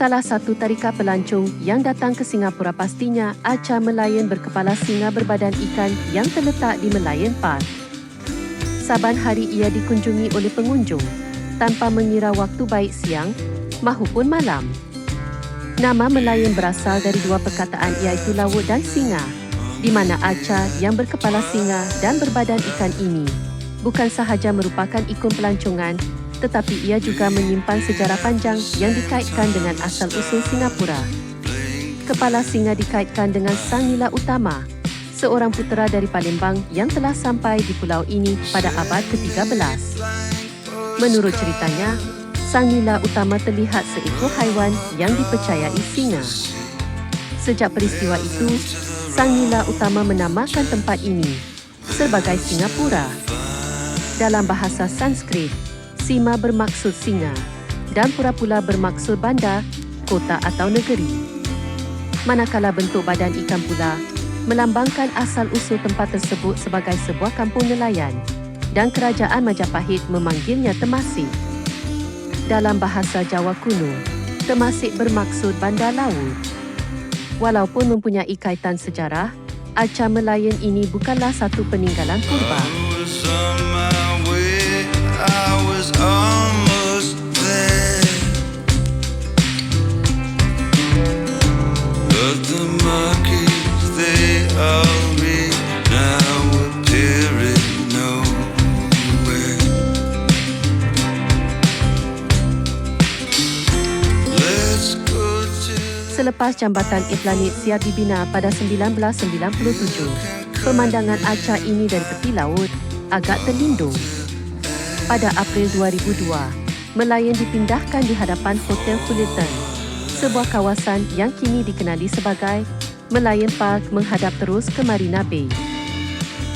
Salah satu tarikan pelancong yang datang ke Singapura pastinya Arca Merlion berkepala singa berbadan ikan yang terletak di Merlion Park. Saban hari ia dikunjungi oleh pengunjung tanpa mengira waktu baik siang mahupun malam. Nama Merlion berasal dari dua perkataan iaitu laut dan singa, di mana Arca yang berkepala singa dan berbadan ikan ini bukan sahaja merupakan ikon pelancongan, tetapi ia juga menyimpan sejarah panjang yang dikaitkan dengan asal-usul Singapura. Kepala singa dikaitkan dengan Sang Nila Utama, seorang putera dari Palembang yang telah sampai di pulau ini pada abad ke-13. Menurut ceritanya, Sang Nila Utama terlihat seekor haiwan yang dipercayai singa. Sejak peristiwa itu, Sang Nila Utama menamakan tempat ini sebagai Singapura. Dalam bahasa Sanskrit, Sima bermaksud singa dan Pura bermaksud bandar, kota atau negeri. Manakala bentuk badan ikan pula melambangkan asal-usul tempat tersebut sebagai sebuah kampung nelayan dan kerajaan Majapahit memanggilnya Temasek. Dalam bahasa Jawa kuno, Temasek bermaksud bandar laut. Walaupun mempunyai kaitan sejarah, Arca Merlion ini bukanlah satu peninggalan purba. Almost there, but the monkeys they all read now appearing nowhere. Let's go to. Selepas jambatan Aplanet siap dibina pada 1997, pemandangan Arca ini dari tepi laut agak terlindung. Pada April 2002, Merlion dipindahkan di hadapan Hotel Fullerton, sebuah kawasan yang kini dikenali sebagai Merlion Park menghadap terus ke Marina Bay.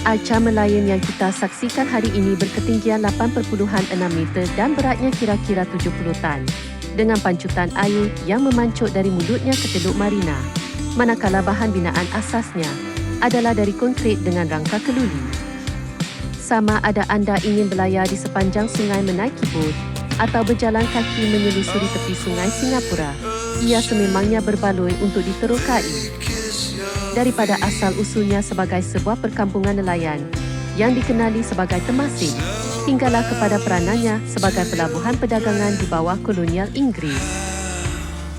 Arca Merlion yang kita saksikan hari ini berketinggian 8.6 meter dan beratnya kira-kira 70 tan, dengan pancutan air yang memancut dari mulutnya ke Teluk Marina, manakala bahan binaan asasnya adalah dari konkrit dengan rangka keluli. Sama ada anda ingin berlayar di sepanjang sungai menaiki bot atau berjalan kaki menyelusuri tepi sungai Singapura, ia sememangnya berbaloi untuk diterokai. Daripada asal-usulnya sebagai sebuah perkampungan nelayan yang dikenali sebagai Temasek, hinggalah kepada peranannya sebagai pelabuhan perdagangan di bawah kolonial Inggeris.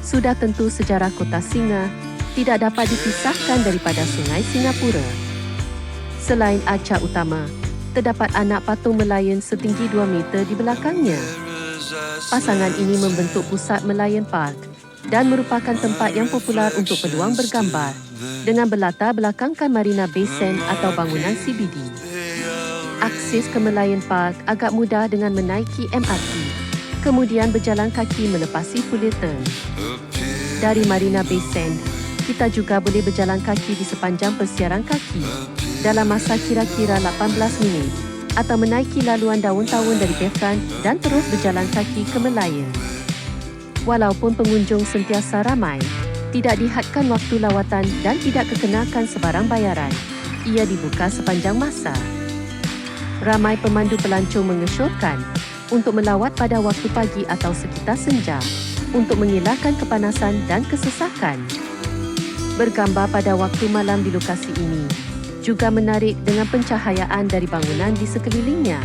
Sudah tentu sejarah kota singa tidak dapat dipisahkan daripada sungai Singapura. Selain Arca utama, terdapat anak patung Merlion setinggi 2 meter di belakangnya. Pasangan ini membentuk pusat Merlion Park dan merupakan tempat yang popular untuk peluang bergambar dengan berlatar belakangkan Marina Bay Sands atau bangunan CBD. Akses ke Merlion Park agak mudah dengan menaiki MRT, kemudian berjalan kaki melepasi Fullerton. Dari Marina Bay Sands, kita juga boleh berjalan kaki di sepanjang persiaran kaki dalam masa kira-kira 18 minit atau menaiki laluan daun-daun dari Bayfront dan terus berjalan kaki ke Merlion. Walaupun pengunjung sentiasa ramai, tidak dihadkan waktu lawatan dan tidak kekenakan sebarang bayaran. Ia dibuka sepanjang masa. Ramai pemandu pelancong mengesyorkan untuk melawat pada waktu pagi atau sekitar senja untuk mengelakkan kepanasan dan kesesakan. Bergambar pada waktu malam di lokasi ini juga menarik dengan pencahayaan dari bangunan di sekelilingnya.